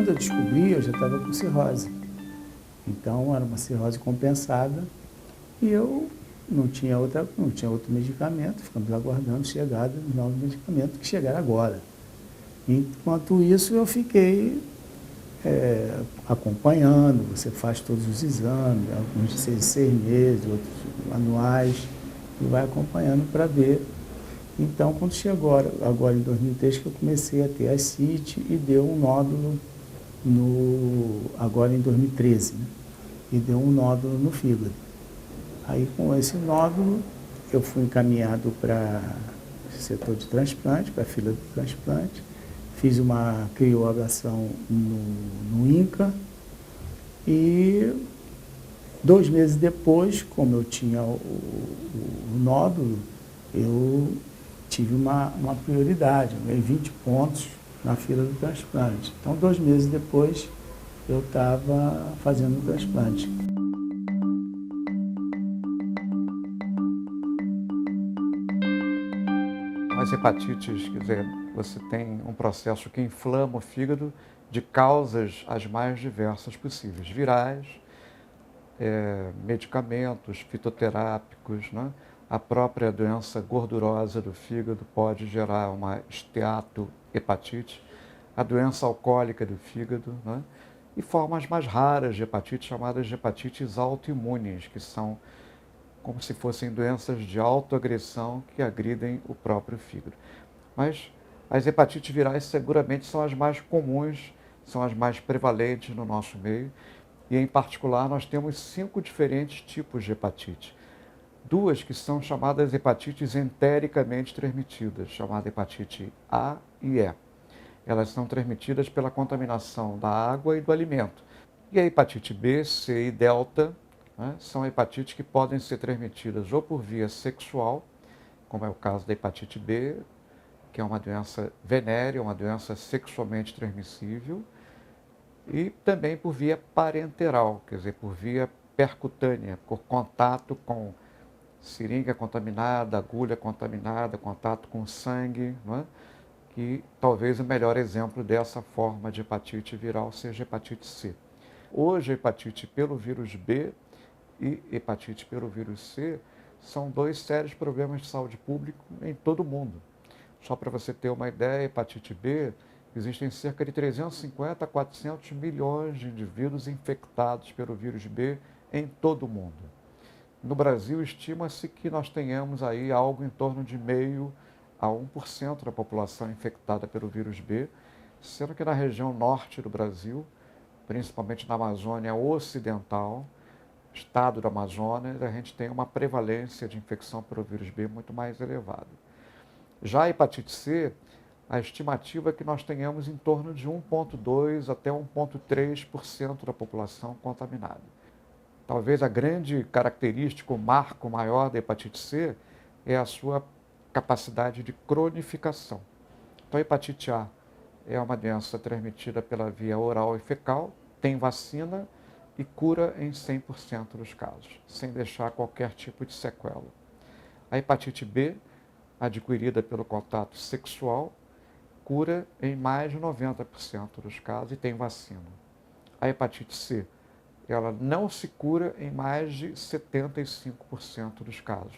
quando eu descobri, eu já estava com cirrose. Então, era uma cirrose compensada e eu não tinha outro medicamento, ficamos aguardando a chegada do novo medicamento, que chegará agora. Enquanto isso, eu fiquei acompanhando, você faz todos os exames, alguns de 6 meses, outros anuais, e vai acompanhando para ver. Então, quando chegou agora em 2003, que eu comecei a ter ascite e deu um nódulo agora em 2013, né? E deu um nódulo no fígado. Aí, com esse nódulo, eu fui encaminhado para o setor de transplante, para a fila do transplante. Fiz uma crioablação no INCA e 2 meses depois, como eu tinha o nódulo, eu tive uma prioridade, eu ganhei 20 pontos na fila do transplante. Então, 2 meses depois, eu estava fazendo o transplante. As hepatites, quer dizer, você tem um processo que inflama o fígado de causas as mais diversas possíveis, virais, medicamentos, fitoterápicos, né? A própria doença gordurosa do fígado pode gerar uma esteatohepatite, a doença alcoólica do fígado, né? E formas mais raras de hepatite, chamadas de hepatites autoimunes, que são como se fossem doenças de autoagressão que agridem o próprio fígado. Mas as hepatites virais seguramente são as mais comuns, são as mais prevalentes no nosso meio, e em particular nós temos 5 diferentes tipos de hepatite. 2 que são chamadas hepatites entericamente transmitidas, chamada hepatite A e E. Elas são transmitidas pela contaminação da água e do alimento. E a hepatite B, C e delta, né, são hepatites que podem ser transmitidas ou por via sexual, como é o caso da hepatite B, que é uma doença venérea, uma doença sexualmente transmissível, e também por via parenteral, quer dizer, por via percutânea, por contato com seringa contaminada, agulha contaminada, contato com sangue, não é? Que talvez o melhor exemplo dessa forma de hepatite viral seja a hepatite C. Hoje, a hepatite pelo vírus B e hepatite pelo vírus C são 2 sérios problemas de saúde pública em todo o mundo. Só para você ter uma ideia, hepatite B, existem cerca de 350 a 400 milhões de indivíduos infectados pelo vírus B em todo o mundo. No Brasil, estima-se que nós tenhamos aí algo em torno de 0,5% a 1% da população infectada pelo vírus B, sendo que na região norte do Brasil, principalmente na Amazônia Ocidental, estado da Amazonas, a gente tem uma prevalência de infecção pelo vírus B muito mais elevada. Já a hepatite C, a estimativa é que nós tenhamos em torno de 1,2% até 1,3% da população contaminada. Talvez a grande característica, o marco maior da hepatite C é a sua capacidade de cronificação. Então, a hepatite A é uma doença transmitida pela via oral e fecal, tem vacina e cura em 100% dos casos, sem deixar qualquer tipo de sequela. A hepatite B, adquirida pelo contato sexual, cura em mais de 90% dos casos e tem vacina. A hepatite C, ela não se cura em mais de 75% dos casos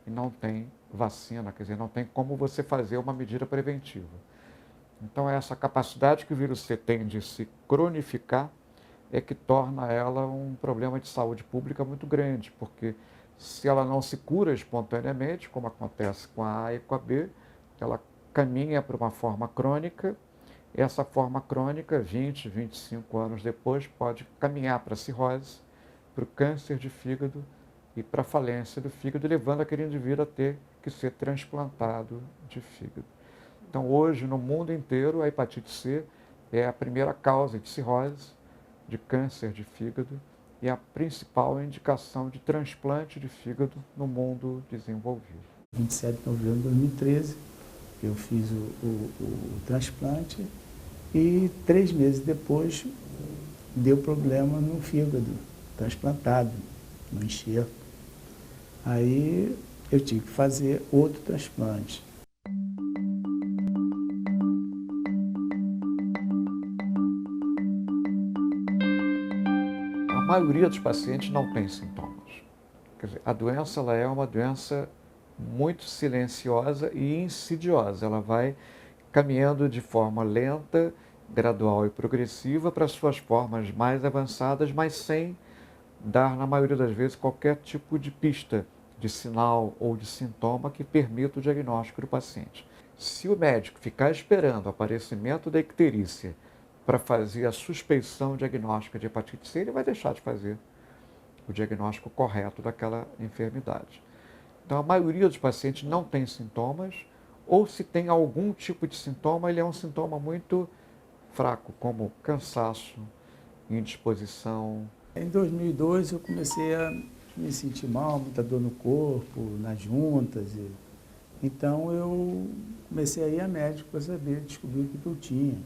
e não tem vacina, quer dizer, não tem como você fazer uma medida preventiva. Então, essa capacidade que o vírus C tem de se cronificar é que torna ela um problema de saúde pública muito grande, porque se ela não se cura espontaneamente, como acontece com a A e com a B, ela caminha para uma forma crônica. Essa forma crônica, 20, 25 anos depois, pode caminhar para a cirrose, para o câncer de fígado e para a falência do fígado, levando aquele indivíduo a ter que ser transplantado de fígado. Então, hoje, no mundo inteiro, a hepatite C é a primeira causa de cirrose, de câncer de fígado e a principal indicação de transplante de fígado no mundo desenvolvido. 27 de novembro de 2013, eu fiz o transplante e 3 meses depois deu problema no fígado, transplantado, no enxerto. Aí eu tive que fazer outro transplante. maioria dos pacientes não tem sintomas. Quer dizer, a doença ela é uma doença muito silenciosa e insidiosa. Ela vai caminhando de forma lenta, gradual e progressiva para suas formas mais avançadas, mas sem dar, na maioria das vezes, qualquer tipo de pista, de sinal ou de sintoma que permita o diagnóstico do paciente. Se o médico ficar esperando o aparecimento da icterícia para fazer a suspeição diagnóstica de hepatite C, ele vai deixar de fazer o diagnóstico correto daquela enfermidade. Então, a maioria dos pacientes não tem sintomas, ou se tem algum tipo de sintoma, ele é um sintoma muito fraco, como cansaço, indisposição. Em 2002 eu comecei a me sentir mal, muita dor no corpo, nas juntas. Então eu comecei a ir a médico para saber, descobrir o que eu tinha.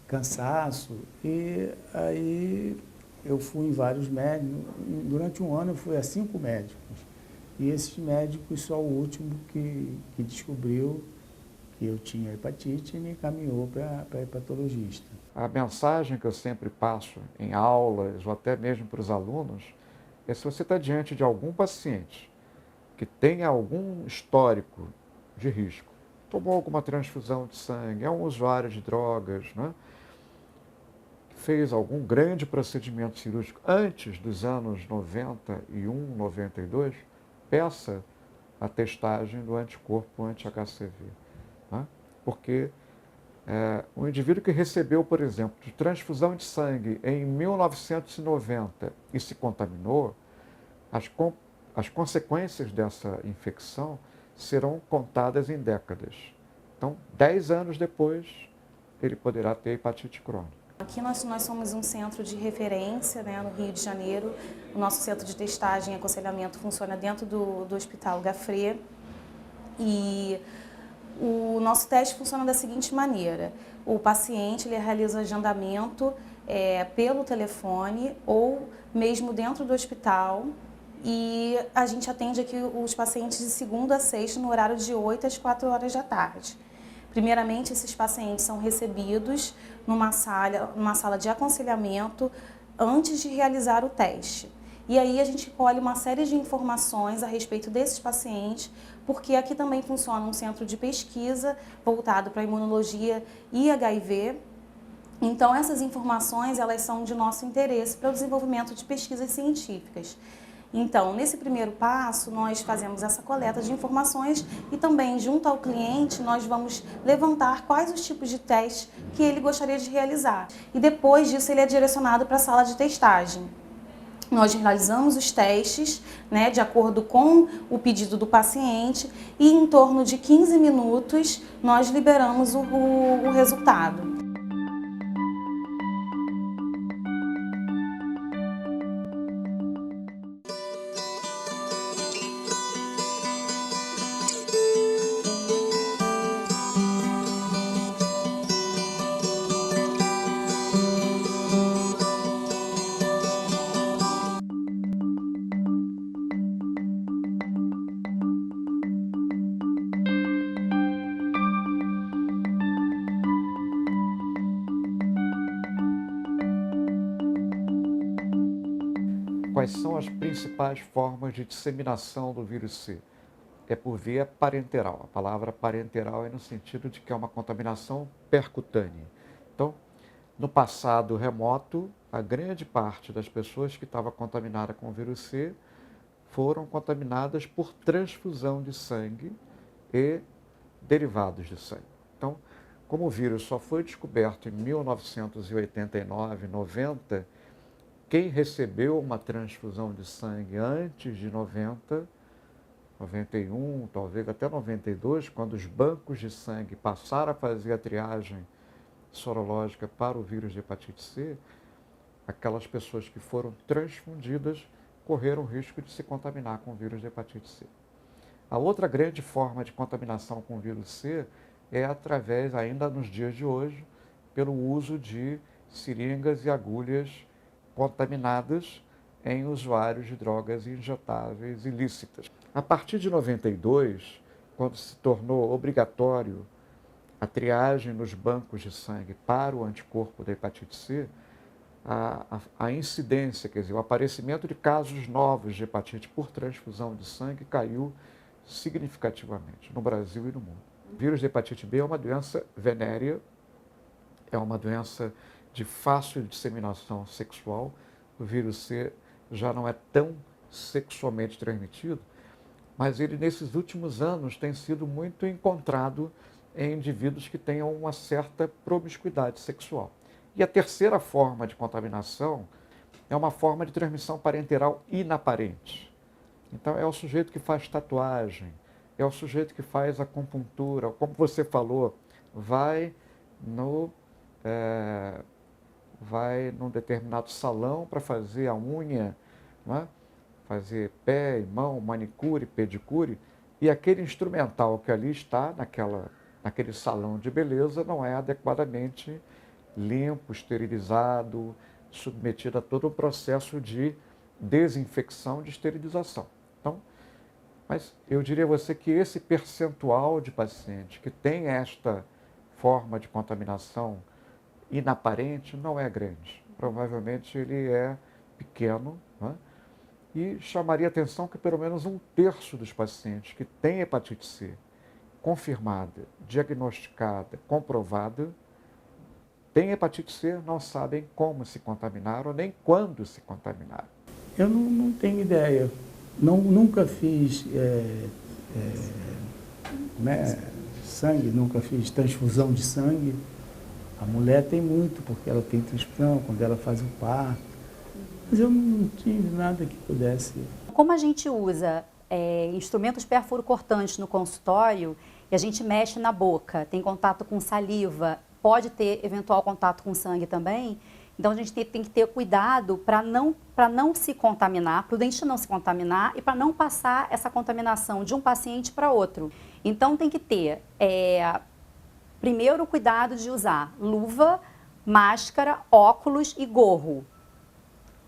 Cansaço. E aí eu fui em vários médicos. Durante um ano eu fui a 5 médicos. E esses médicos, só o último que descobriu que eu tinha hepatite e me encaminhou para hepatologista. A mensagem que eu sempre passo em aulas ou até mesmo para os alunos é: se você está diante de algum paciente que tenha algum histórico de risco, tomou alguma transfusão de sangue, é um usuário de drogas, né? Fez algum grande procedimento cirúrgico antes dos anos 91, 92, peça a testagem do anticorpo anti-HCV. Né? Porque o indivíduo que recebeu, por exemplo, de transfusão de sangue em 1990 e se contaminou, as consequências dessa infecção serão contadas em décadas. Então, 10 anos depois, ele poderá ter hepatite crônica. Aqui nós somos um centro de referência, né, no Rio de Janeiro. O nosso centro de testagem e aconselhamento funciona dentro do Hospital Gafré. E o nosso teste funciona da seguinte maneira: o paciente ele realiza o agendamento pelo telefone ou mesmo dentro do hospital, e a gente atende aqui os pacientes de segunda a sexta no horário de 8 às 4 horas da tarde. Primeiramente, esses pacientes são recebidos numa sala de aconselhamento antes de realizar o teste. E aí a gente colhe uma série de informações a respeito desses pacientes, porque aqui também funciona um centro de pesquisa voltado para imunologia e HIV. Então, essas informações elas são de nosso interesse para o desenvolvimento de pesquisas científicas. Então, nesse primeiro passo, nós fazemos essa coleta de informações e também, junto ao cliente, nós vamos levantar quais os tipos de testes que ele gostaria de realizar. E depois disso, ele é direcionado para a sala de testagem. Nós realizamos os testes, né, de acordo com o pedido do paciente, e em torno de 15 minutos nós liberamos o resultado. Quais são as principais formas de disseminação do vírus C? É por via parenteral. A palavra parenteral é no sentido de que é uma contaminação percutânea. Então, no passado remoto, a grande parte das pessoas que estava contaminada com o vírus C foram contaminadas por transfusão de sangue e derivados de sangue. Então, como o vírus só foi descoberto em 1989, 90, quem recebeu uma transfusão de sangue antes de 90, 91, talvez até 92, quando os bancos de sangue passaram a fazer a triagem sorológica para o vírus de hepatite C, aquelas pessoas que foram transfundidas correram o risco de se contaminar com o vírus de hepatite C. A outra grande forma de contaminação com o vírus C é através, ainda nos dias de hoje, pelo uso de seringas e agulhas contaminadas em usuários de drogas injetáveis ilícitas. A partir de 92, quando se tornou obrigatório a triagem nos bancos de sangue para o anticorpo da hepatite C, a incidência, quer dizer, o aparecimento de casos novos de hepatite por transfusão de sangue caiu significativamente no Brasil e no mundo. O vírus de hepatite B é uma doença venérea, é uma doença de fácil disseminação sexual. O vírus C já não é tão sexualmente transmitido, mas ele, nesses últimos anos, tem sido muito encontrado em indivíduos que tenham uma certa promiscuidade sexual. E a terceira forma de contaminação é uma forma de transmissão parenteral inaparente. Então, é o sujeito que faz tatuagem, é o sujeito que faz acupuntura, como você falou, vai num determinado salão para fazer a unha, né? Fazer pé e mão, manicure, pedicure, e aquele instrumental que ali está, naquele salão de beleza, não é adequadamente limpo, esterilizado, submetido a todo o processo de desinfecção, de esterilização. Então, mas eu diria a você que esse percentual de pacientes que tem esta forma de contaminação inaparente não é grande. Provavelmente ele é pequeno, né? E chamaria a atenção que pelo menos 1/3 dos pacientes que têm hepatite C confirmada, diagnosticada, comprovada, têm hepatite C, não sabem como se contaminaram, nem quando se contaminaram. Eu não tenho ideia. Nunca fiz sangue, nunca fiz transfusão de sangue. A mulher tem muito, porque ela tem transfusão quando ela faz o parto. Mas eu não tive nada que pudesse. Como a gente usa instrumentos perfuro-cortantes no consultório e a gente mexe na boca, tem contato com saliva, pode ter eventual contato com sangue também, então a gente tem que ter cuidado para não se contaminar, para o dentista não se contaminar e para não passar essa contaminação de um paciente para outro. Então tem que ter, primeiro, o cuidado de usar luva, máscara, óculos e gorro.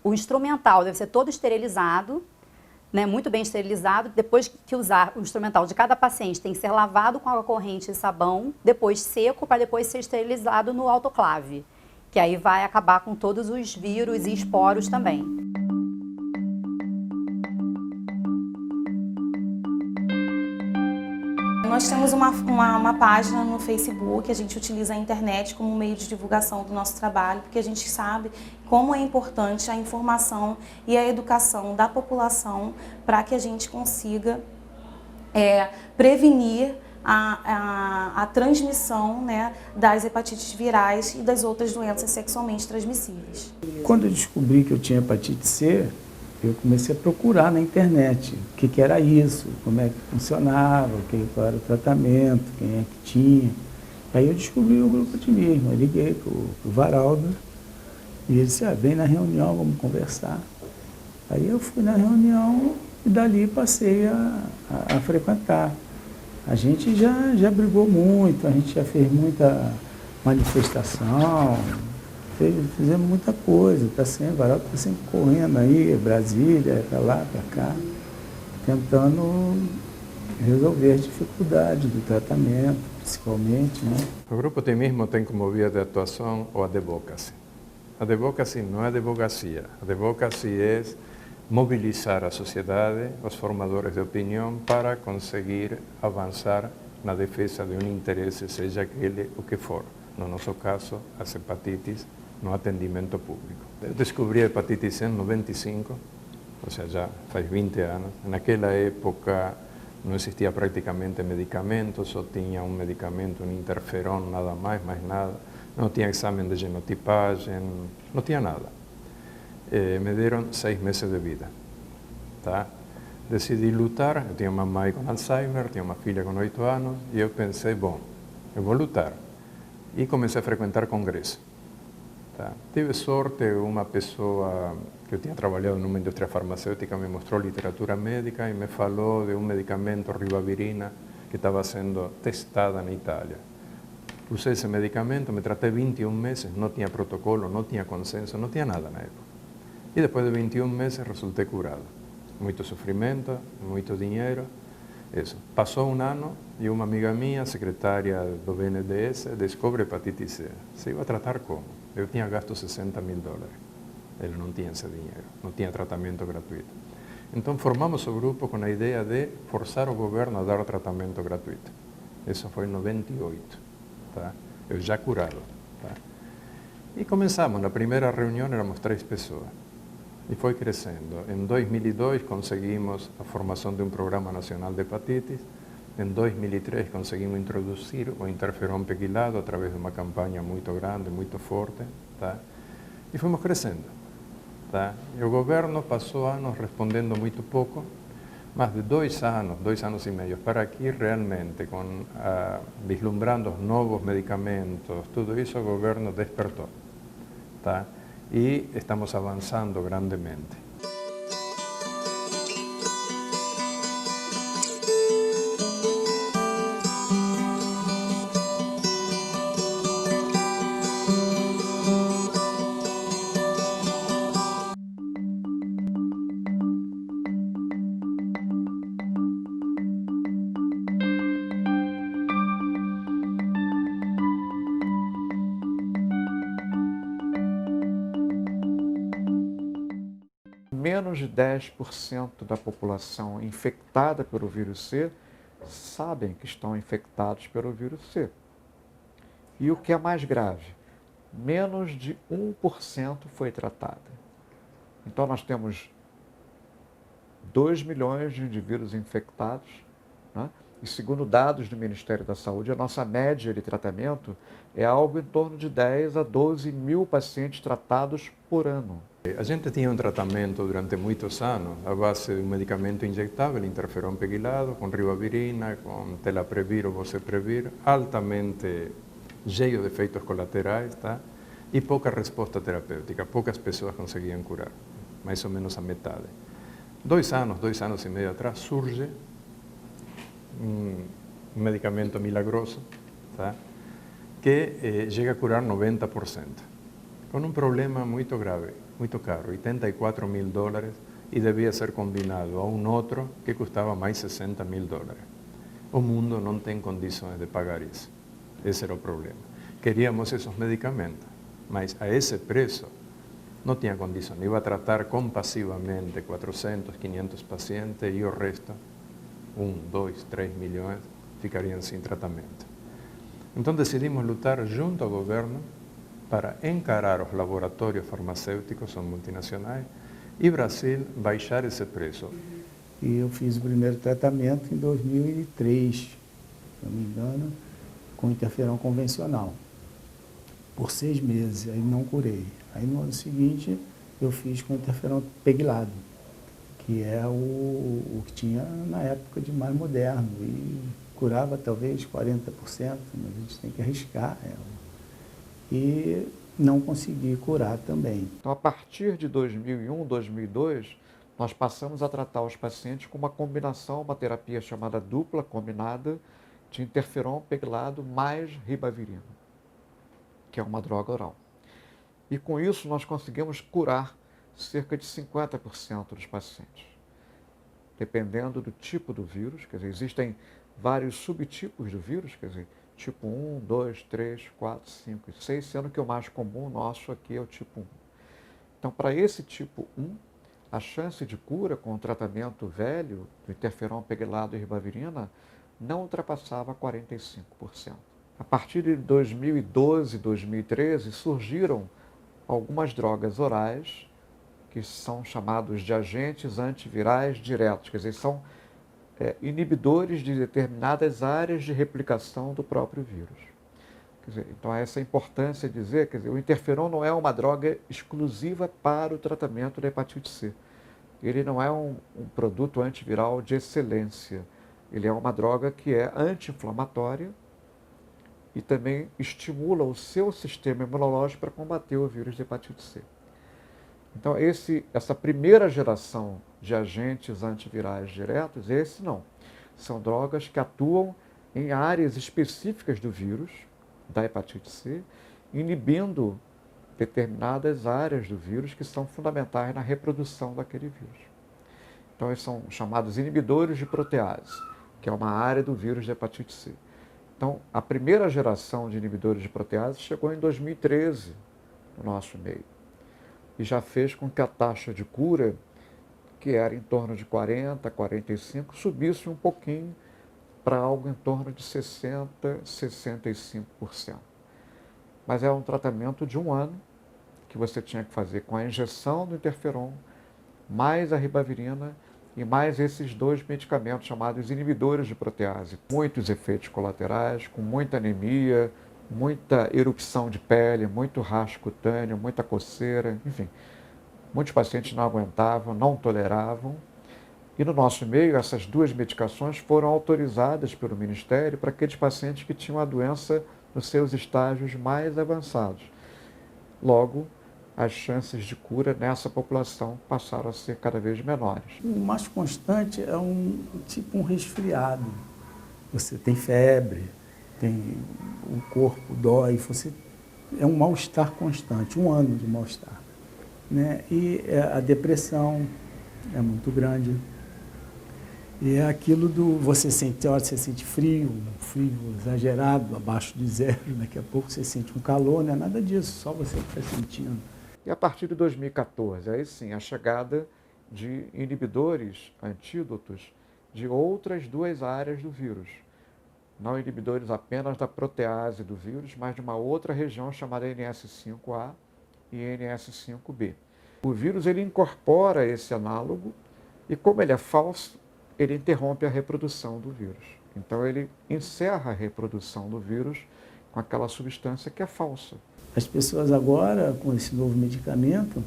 O instrumental deve ser todo esterilizado, né, muito bem esterilizado. Depois que usar o instrumental de cada paciente, tem que ser lavado com água corrente e sabão, depois seco, para depois ser esterilizado no autoclave, que aí vai acabar com todos os vírus e esporos também. Nós temos uma página no Facebook, a gente utiliza a internet como meio de divulgação do nosso trabalho, porque a gente sabe como é importante a informação e a educação da população para que a gente consiga prevenir a transmissão, né, das hepatites virais e das outras doenças sexualmente transmissíveis. Quando eu descobri que eu tinha hepatite C, eu comecei a procurar na internet o que era isso, como é que funcionava, qual era o tratamento, quem é que tinha. Aí eu descobri o grupo otimismo, eu liguei para o Varaldo e ele disse, vem na reunião, vamos conversar. Aí eu fui na reunião e dali passei a frequentar. A gente já brigou muito, a gente já fez muita manifestação, fizemos muita coisa, o Varaldo está sempre correndo aí, Brasília, para lá, para cá, tentando resolver as dificuldades do tratamento, principalmente, né? O Grupo Otimismo tem como via de atuação o advocacy. Advocacy não é advocacia. Advocacy é mobilizar a sociedade, os formadores de opinião, para conseguir avançar na defesa de um interesse, seja aquele o que for. No nosso caso, as hepatites no atendimento público. Eu descobri a hepatite C em 95, ou seja, já faz 20 anos. Naquela época não existia praticamente medicamento, só tinha um medicamento, um interferon, nada mais nada. Não tinha exame de genotipagem, não tinha nada. Me deram 6 meses de vida. Tá? Decidi lutar, eu tinha uma mãe com Alzheimer, tinha uma filha com 8 anos, e eu pensei, bom, eu vou lutar. E comecei a frequentar congresso. Tá? Tive sorte, uma pessoa que eu tinha trabalhado numa indústria farmacêutica me mostrou literatura médica e me falou de um medicamento, ribavirina, que estava sendo testada na Itália. Usei esse medicamento, me tratei 21 meses, não tinha protocolo, não tinha consenso, não tinha nada na época. E depois de 21 meses resultei curado. Muito sofrimento, muito dinheiro. Isso. Passou um ano e uma amiga minha, secretária do BNDES, descobre hepatite C. Se iba a tratar como? Eu tinha gasto $60.000. ele não tinha esse dinheiro, não tinha tratamento gratuito. Então formamos o grupo com a ideia de forçar o governo a dar tratamento gratuito. Isso foi em 98, tá? Eu já curado. Tá? E começamos, na primeira reunião éramos 3 pessoas. E foi crescendo. Em 2002 conseguimos a formação de um programa nacional de hepatites. Em 2003 conseguimos introduzir o interferon pegilado através de uma campanha muito grande, muito forte. Tá? E fomos crescendo. Tá? E o governo passou anos respondendo muito pouco, mas de 2 anos e meio para aqui, realmente, vislumbrando os novos medicamentos, tudo isso, o governo despertou. Tá? E estamos avançando grandemente. Menos de 10% da população infectada pelo vírus C sabem que estão infectados pelo vírus C. E o que é mais grave, menos de 1% foi tratada. Então nós temos 2 milhões de indivíduos infectados, né? E segundo dados do Ministério da Saúde, a nossa média de tratamento é algo em torno de 10 a 12 mil pacientes tratados por ano. A gente tinha um tratamento durante muitos anos, à base de um medicamento injetável, interferon pegilado, com ribavirina, com telaprevir ou boceprevir, altamente cheio de efeitos colaterais, tá? E pouca resposta terapêutica, poucas pessoas conseguiam curar, mais ou menos a metade. 2 anos e meio atrás, surge um medicamento milagroso, tá? Que chega a curar 90%, com um problema muito grave, muito caro, $84 mil, e devia ser combinado a um outro que custava mais $60 mil. O mundo não tem condições de pagar isso. Esse era o problema. Queríamos esses medicamentos, mas a esse preço não tinha condição. Iba a tratar compassivamente 400, 500 pacientes e o resto, 1, 2, 3 milhões, ficariam sem tratamento. Então decidimos lutar junto ao governo para encarar os laboratórios farmacêuticos, são multinacionais, e Brasil baixar esse preço. E eu fiz o primeiro tratamento em 2003, se não me engano, com interferão convencional, por 6 meses, aí não curei. Aí no ano seguinte eu fiz com interferão pegilado, que é o que tinha na época de mais moderno, e curava talvez 40%, mas a gente tem que arriscar. E não consegui curar também. Então, a partir de 2001, 2002, nós passamos a tratar os pacientes com uma combinação, uma terapia chamada dupla combinada de interferon pegilado mais ribavirina, que é uma droga oral. E com isso nós conseguimos curar cerca de 50% dos pacientes, dependendo do tipo do vírus. Quer dizer, existem vários subtipos do vírus, quer dizer, tipo 1, 2, 3, 4, 5 e 6, sendo que o mais comum nosso aqui é o tipo 1. Então, para esse tipo 1, a chance de cura com o tratamento velho do interferon pegilado e ribavirina não ultrapassava 45%. A partir de 2012, 2013, surgiram algumas drogas orais que são chamados de agentes antivirais diretos, quer dizer, são inibidores de determinadas áreas de replicação do próprio vírus. Quer dizer, então, essa importância de dizer, quer dizer, o interferon não é uma droga exclusiva para o tratamento da hepatite C. Ele não é um produto antiviral de excelência. Ele é uma droga que é anti-inflamatória e também estimula o seu sistema imunológico para combater o vírus de hepatite C. Então, essa primeira geração de agentes antivirais diretos, esse não. São drogas que atuam em áreas específicas do vírus, da hepatite C, inibindo determinadas áreas do vírus que são fundamentais na reprodução daquele vírus. Então, eles são chamados inibidores de protease, que é uma área do vírus de hepatite C. Então, a primeira geração de inibidores de protease chegou em 2013 no nosso meio. e já fez com que a taxa de cura, que era em torno de 40, 45, subisse um pouquinho para algo em torno de 60, 65%. Mas é um tratamento de 1 ano que você tinha que fazer com a injeção do interferon, mais a ribavirina e mais esses 2 medicamentos chamados inibidores de protease. Muitos efeitos colaterais, com muita anemia, muita erupção de pele, muito rasgo cutâneo, muita coceira, enfim. Muitos pacientes não aguentavam, não toleravam. E no nosso meio, essas 2 medicações foram autorizadas pelo Ministério para aqueles pacientes que tinham a doença nos seus estágios mais avançados. Logo, as chances de cura nessa população passaram a ser cada vez menores. O mais constante é tipo um resfriado. Você tem febre, o corpo dói, é um mal-estar constante, 1 ano de mal-estar. Né? E a depressão é muito grande. E é aquilo você sente frio, um frio exagerado, abaixo de 0, daqui a pouco você sente um calor, não é nada disso, só você que está sentindo. E a partir de 2014, aí sim, a chegada de inibidores, antídotos, de outras 2 áreas do vírus. Não inibidores apenas da protease do vírus, mas de uma outra região chamada NS5A e NS5B. O vírus ele incorpora esse análogo e, como ele é falso, ele interrompe a reprodução do vírus. Então, ele encerra a reprodução do vírus com aquela substância que é falsa. As pessoas agora, com esse novo medicamento,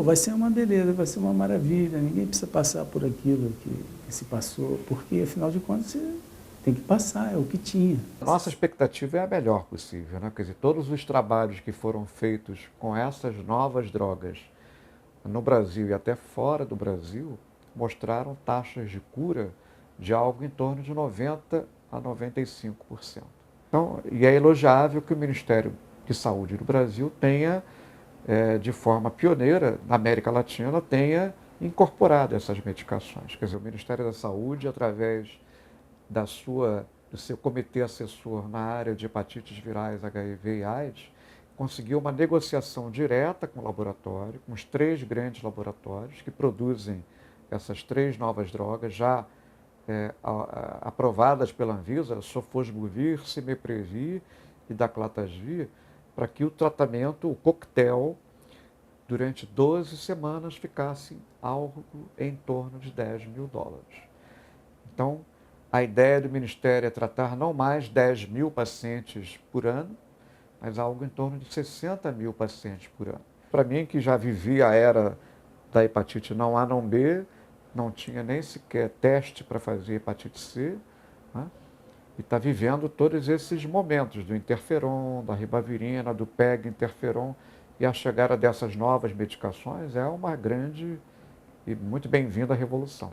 vai ser uma beleza, vai ser uma maravilha, ninguém precisa passar por aquilo que se passou, porque, afinal de contas, você tem que passar, é o que tinha. Nossa expectativa é a melhor possível, né? Quer dizer, todos os trabalhos que foram feitos com essas novas drogas no Brasil e até fora do Brasil mostraram taxas de cura de algo em torno de 90% a 95%. Então, e é elogiável que o Ministério de Saúde do Brasil tenha, de forma pioneira, na América Latina, tenha incorporado essas medicações. Quer dizer, o Ministério da Saúde, através do seu comitê assessor na área de hepatites virais, HIV e AIDS, conseguiu uma negociação direta com o laboratório, com os 3 grandes laboratórios que produzem essas 3 novas drogas já aprovadas pela Anvisa, Sofosbuvir, Cimeprevir e Daclatasvir, para que o tratamento, o coquetel, durante 12 semanas ficasse algo em torno de $10 mil. Então, a ideia do Ministério é tratar não mais 10 mil pacientes por ano, mas algo em torno de 60 mil pacientes por ano. Para mim, que já vivi a era da hepatite não A, não B, não tinha nem sequer teste para fazer hepatite C, né? E está vivendo todos esses momentos do interferon, da ribavirina, do PEG interferon, e a chegada dessas novas medicações é uma grande e muito bem-vinda revolução.